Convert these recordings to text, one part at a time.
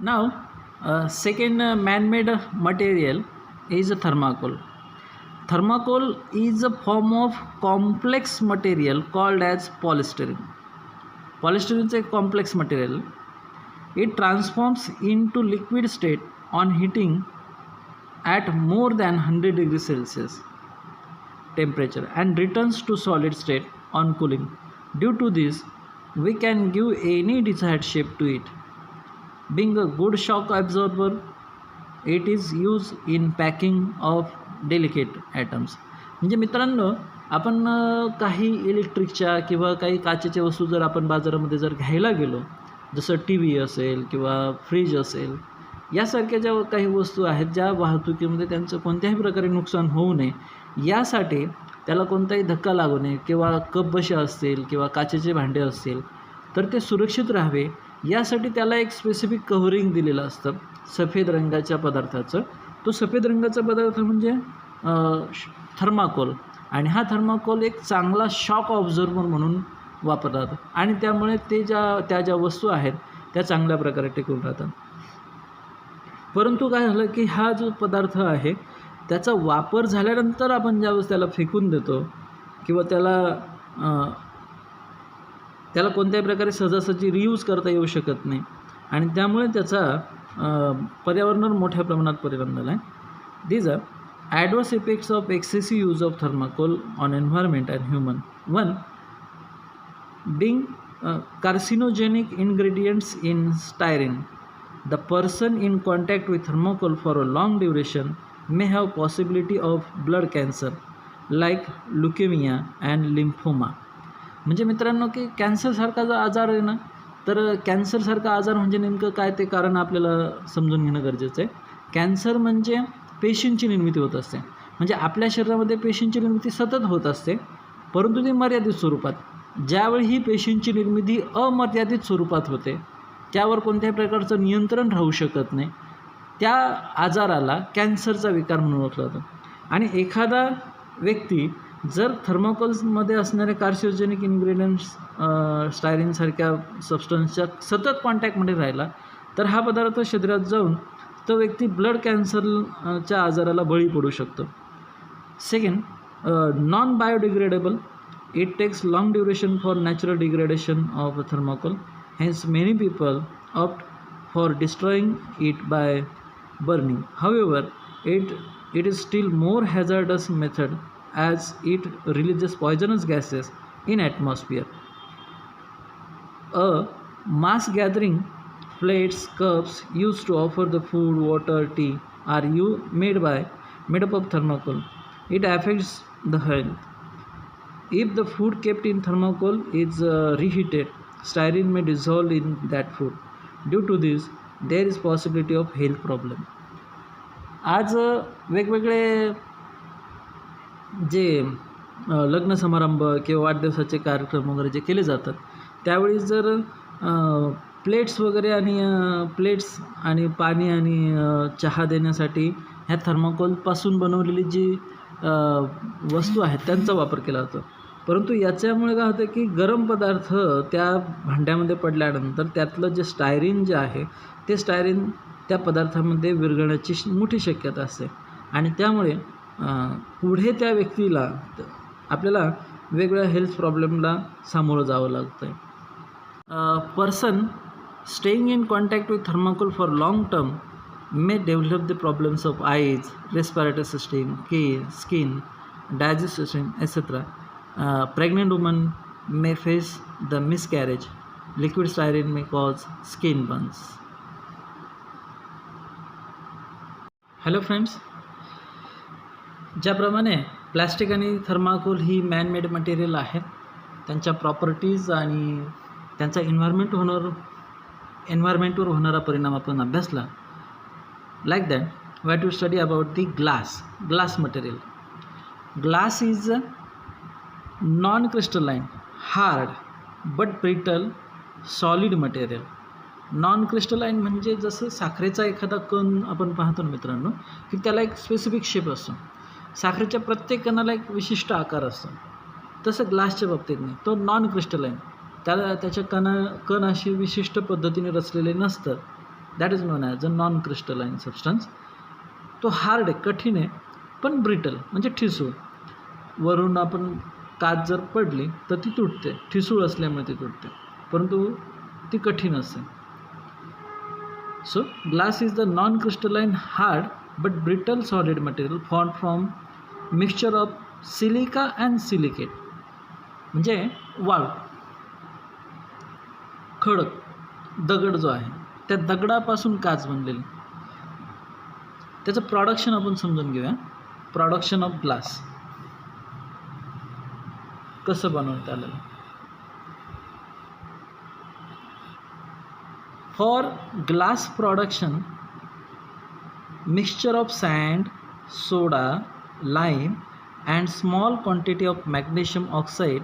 Now, second man-made material is a thermocol. Thermocol is a form of complex material called as polystyrene. Polystyrene is a complex material. It transforms into liquid state on heating at more than 100 degrees Celsius temperature and returns to solid state on cooling. Due to this, we can give any desired shape to it. Being a good shock absorber, it is used in packing of delicate items. म्हणजे मित्रांनो, आपण काही इलेक्ट्रिकच्या किंवा काही काचेच्या वस्तू जर आपण बाजारामध्ये जर घ्यायला गेलो, जसं टी व्ही असेल किंवा फ्रीज असेल, यासारख्या ज्या काही वस्तू आहेत ज्या वाहतुकीमध्ये त्यांचं कोणत्याही प्रकारे नुकसान होऊ नये यासाठी त्याला कोणताही धक्का लागू नये किंवा कपबशी असतील किंवा काचेचे भांडे असतील तर ते सुरक्षित राहावे यासाठी त्याला एक स्पेसिफिक कव्हरिंग दिलेलं असतं सफेद रंगाच्या पदार्थाचं. तो सफेद रंगाचा पदार्थ म्हणजे थर्माकोल, आणि हा थर्माकोल एक चांगला शॉक ऑब्झर्वर म्हणून वापरतात आणि त्यामुळे त्या ज्या वस्तू आहेत त्या चांगल्या प्रकारे टिकून राहतात. परंतु काय झालं की हा जो पदार्थ आहे त्याचा वापर झाल्यानंतर आपण ज्यावेळेस त्याला फेकून देतो किंवा त्याला कोणत्याही प्रकारे सहजासहजी रियूज करता येऊ शकत नाही आणि त्यामुळे त्याचा पर्यावरणावर मोठ्या प्रमाणात परिणाम झाला आहे. These are adverse effects of excessive use of thermocol on environment and human. One, being carcinogenic ingredients in styrene. The person in contact with thermocol for a long duration may have possibility of blood cancer like leukemia and lymphoma. म्हणजे मित्रांनो की कॅन्सरसारखा जो आजार आहे ना, तर कॅन्सरसारखा आजार म्हणजे नेमकं काय ते कारण आपल्याला समजून घेणं गरजेचं आहे. कॅन्सर म्हणजे पेशींची निर्मिती होत असते, म्हणजे आपल्या शरीरामध्ये पेशींची निर्मिती सतत होत असते, परंतु ती मर्यादित स्वरूपात. ज्यावेळी ही पेशींची निर्मिती अमर्यादित स्वरूपात होते, त्यावर कोणत्याही प्रकारचं नियंत्रण राहू शकत नाही, त्या आजाराला कॅन्सरचा विकार म्हणून ओळखला जातो. आणि एखादा व्यक्ती जर थर्माकोल्समध्ये असणारे कार्सिनोजेनिक इन्ग्रेडियंट्स स्टायरिनसारख्या सबस्टन्सच्या सतत कॉन्टॅक्टमध्ये राहिला तर हा पदार्थ शरीरात जाऊन तो व्यक्ती ब्लड कॅन्सरच्या आजाराला बळी पडू शकतो. Second, non biodegradable. It takes long duration for natural degradation of a thermocol. Hence, many people opt for destroying it by burning. However, it is still more hazardous method as it releases poisonous gases in atmosphere. A mass gathering plates, cups used to offer the food, water, tea are made up of thermocol. It affects the health. If the food kept in thermocol is reheated, styrene may dissolve in that food. Due to this, there is possibility of health problem. आज वेगवेगळे जे लग्न समारंभ किंवा वाढदिवसाचे कार्यक्रम वगैरे जे केले जातात त्यावेळी जर प्लेट्स वगैरे आणि पाणी आणि चहा देण्यासाठी ह्या थर्माकोलपासून बनवलेली जी वस्तू आहेत त्यांचा वापर केला जातो. परंतु याच्यामुळे काय होतं की गरम पदार्थ त्या भांड्यामध्ये पडल्यानंतर त्यातलं जे स्टायरिन जे आहे ते स्टायरिन त्या पदार्थामध्ये विरघळण्याची मोठी शक्यता असते आणि त्यामुळे पुढे त्या व्यक्तीला आपल्याला वेगवेगळ्या हेल्थ प्रॉब्लेमला सामोरं जावं लागतं आहे. Person staying in contact with thermocol for long term may develop the problems of eyes, respiratory system, skin, digestive system, etc. Pregnant women may face the miscarriage. Liquid styrene may cause skin burns. Hello friends, ज्याप्रमाणे plastic आणि thermocol ही man-made material आहेत, त्यांच्या properties आणि त्यांचा एन्व्हायरमेंटवर होणारा परिणाम आपण अभ्यासला. Like that, we have to study about the glass material. Glass is a non-crystalline, hard but brittle solid material. Non-crystalline म्हणजे जसं साखरेचा एखादा कण आपण पाहतो ना मित्रांनो की त्याला एक स्पेसिफिक शेप असतो, साखरेच्या प्रत्येक कणाला एक विशिष्ट आकार असतो, तसं ग्लासच्या बाबतीत नाही. तो नॉन क्रिस्टलाइन, त्याला त्याच्या कण अशी विशिष्ट पद्धतीने रचलेले नसतात that is non as a non crystalline substance. तो हार्ड आहे, कठीण आहे, पण ब्रिटल म्हणजे ठिसूळ. वरून आपण काच जर पडली तर ती तुटते, ठिसूळ असल्यामुळे ती तुटते, परंतु ती कठीण असते. So glass is the non crystalline hard but brittle solid material form from mixture of silica and silicate. म्हणजे वाळू, खडक, दगड जो आहे त्या दगडापासून काच बनलेली. त्याचं प्रोडक्शन आपण समजून घेऊया. प्रोडक्शन ऑफ ग्लास कसं बनवता आलं. For glass production mixture of sand, soda, lime and small quantity of magnesium oxide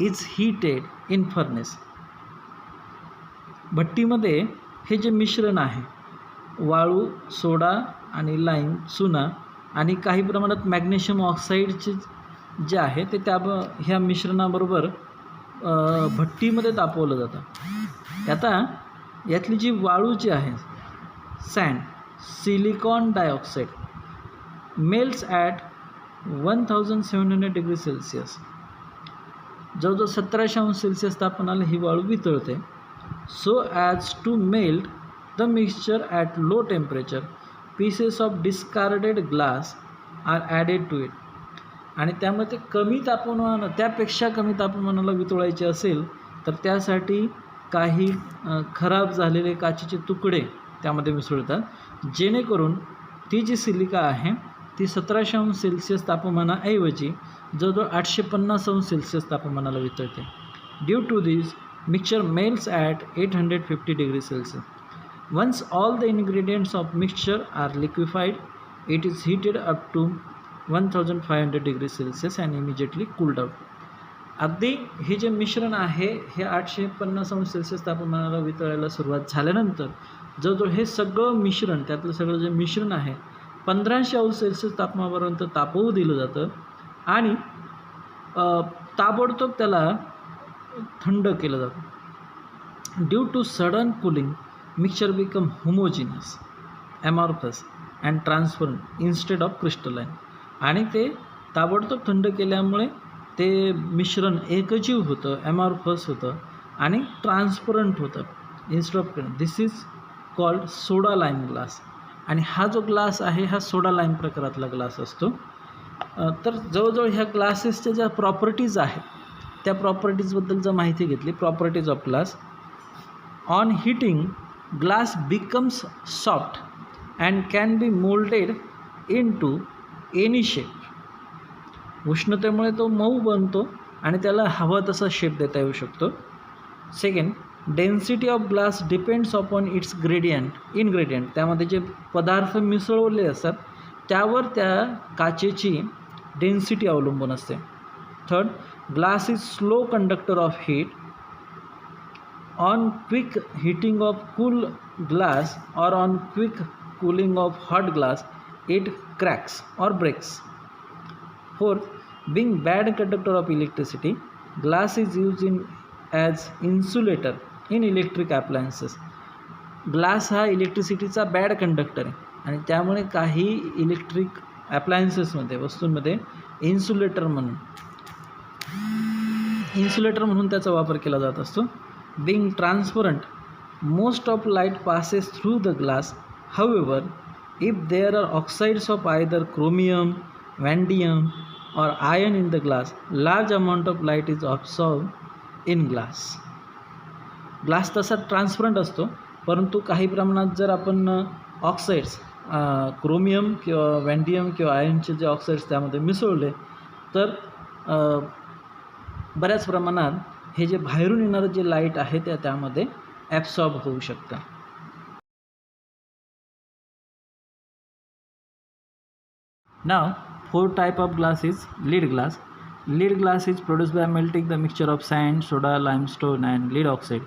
is heated in furnace. भट्टीमध्ये हे जे मिश्रण आहे, वाळू, सोडा आणि लाईम, चुना आणि काही प्रमाणात मॅग्नेशियम ऑक्साईडचे जे आहे ते ह्या मिश्रणाबरोबर भट्टीमध्ये तापवलं जातं. आता यातली जी वाळू जी आहे, sand, silicon dioxide, melts at 1700 degree Celsius. जवळजवळ 1700 अंश सेल्सिअस तापमानाला ही वाळू वितळते. So as to melt the mixture at low temperature, pieces of discarded glass are added to it. आणि त्यामुळे ते कमी तापमान, त्यापेक्षा कमी तापमानाला वितळायचे असेल तर त्यासाठी काही खराब झालेले काचेचे तुकडे त्यामध्ये मिसळतात, जेणेकरून ती जी सिलिका आहे ती 1700 अंश सेल्सिअस तापमानाऐवजी जवळजवळ 850 अंश सेल्सिअस तापमानाला वितळते. Due to this mixture melts at 850 degrees Celsius. Once all the ingredients of mixture are liquefied, it is heated up to 1500 degrees Celsius and immediately cooled out. अगदी हे जे मिश्रण आहे हे 850 अंश सेल्सिअस तापमानाला वितळायला सुरुवात झाल्यानंतर जवळजवळ हे सगळं मिश्रण, त्यातलं सगळं जे मिश्रण आहे 1500 अंश सेल्सिअस तापमानापर्यंत तापवू दिलं जातं आणि ताबडतोब त्याला थंड केलं जातं. Due to sudden cooling mixture become homogeneous, amorphous and transparent instead of crystalline. आणि ते ताबडतोब थंड केल्यामुळे ते मिश्रण एकजीव होतं, ॲमॉर्फस होतं आणि ट्रान्सपरंट होतं instead of. This is called soda lime glass. आणि हा जो ग्लास आहे हा सोडा लाईम प्रकारातला ग्लास असतो. तर जवळजवळ ह्या ग्लासेसच्या ज्या प्रॉपर्टीज आहेत त्या प्रॉपर्टीजबद्दल जर माहिती घेतली. Properties of glass. On heating glass becomes soft and can be moulded into any shape. उष्णतेमुळे तो मऊ बनतो आणि त्याला हवा तसा शेप देता येऊ शकतो. Second, density of glass depends upon its ingredient. त्यामध्ये जे पदार्थ मिसळवले असतात त्यावर त्या काचेची डेन्सिटी अवलंबून असते. Third, glass is slow conductor of heat. On quick heating of cool glass or on quick cooling of hot glass it cracks or breaks. Fourth, being bad conductor of electricity, glass is used as insulator in electric appliances. Glass हा इलेक्ट्रिसिटीचा bad conductor आहे आणि त्यामुळे काही electric ॲप्लायन्सेसमध्ये, वस्तूंमध्ये insulator म्हणून त्याचा वापर केला जात असतो. Being transparent, most of light passes through the glass. However, if there are oxides of either chromium, vanadium or iron in the glass, large amount of light is absorbed in glass. Glass तसा transparent असतो, परंतु काही प्रमाणात जर आपण oxides, chromium किंवा वॅन्डियम किंवा आयर्नचे जे ऑक्साईड्स त्यामध्ये मिसळले तर बऱ्याच प्रमाणात हे जे बाहेरून येणारं जे लाईट आहे त्यामध्ये ॲब्सॉर्ब होऊ शकतं. नाव fourth type of glass is lead glass. Lead glass is produced by melting the mixture of sand, soda, limestone and lead oxide.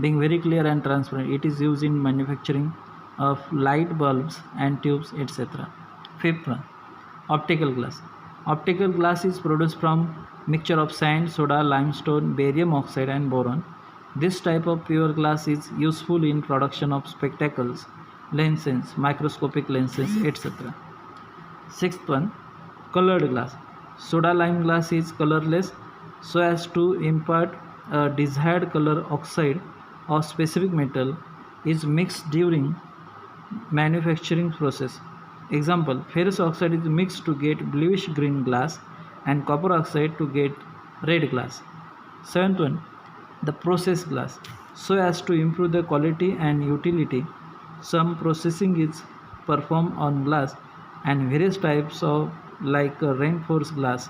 Being very clear and transparent, it is used in manufacturing of light bulbs and tubes, etc. Fifth one, optical glass. Optical glass is produced from mixture of sand, soda, limestone, barium oxide and boron. This type of pure glass is useful in production of spectacles, lenses, microscopic lenses, etc. Sixth one, colored glass. Soda lime glass is colorless so as to impart a desired color. Oxide or specific metal is mixed during manufacturing process. Example, ferrous oxide is mixed to get bluish green glass and copper oxide to get red glass. Seventh one, the process glass. So as to improve the quality and utility, some processing is performed on glass, and various types of like reinforced glass,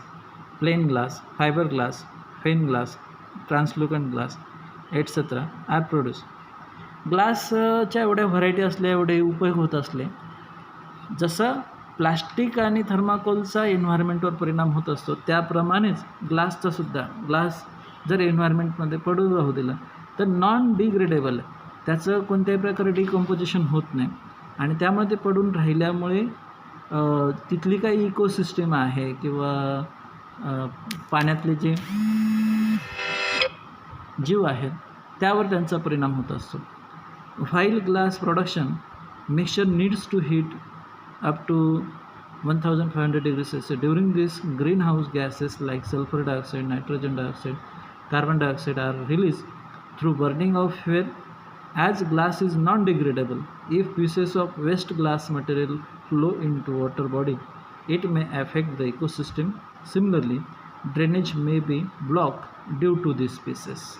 plain glass, fiberglass, faint glass, translucent glass, etc. are produced. ग्लासच्या एवढ्या variety असल्या, एवढे उपयोग होत असले, जसं plastic आणि थर्माकोलचा एन्व्हायरमेंटवर परिणाम होत असतो त्याप्रमाणेच ग्लासचा सुद्धा, ग्लास जर एन्व्हायरमेंटमध्ये पडून राहू दिलं तर नॉन डिग्रेडेबल, त्याचं कोणत्याही प्रकारे डिकम्पोजिशन होत नाही आणि त्यामुळे ते पडून राहिल्यामुळे तिथली काही इकोसिस्टम आहे किंवा पाण्यातले जे जीव आहेत त्यावर त्यांचा परिणाम होत असतो. While glass production mixture needs to heat up to 1500 degrees Celsius. During this, greenhouse gases like sulfur dioxide, nitrogen dioxide, carbon dioxide are released through burning of fuel. As glass is non-degradable, if pieces of waste glass material flow into water body, it may affect the ecosystem. Similarly, drainage may be blocked due to these pieces.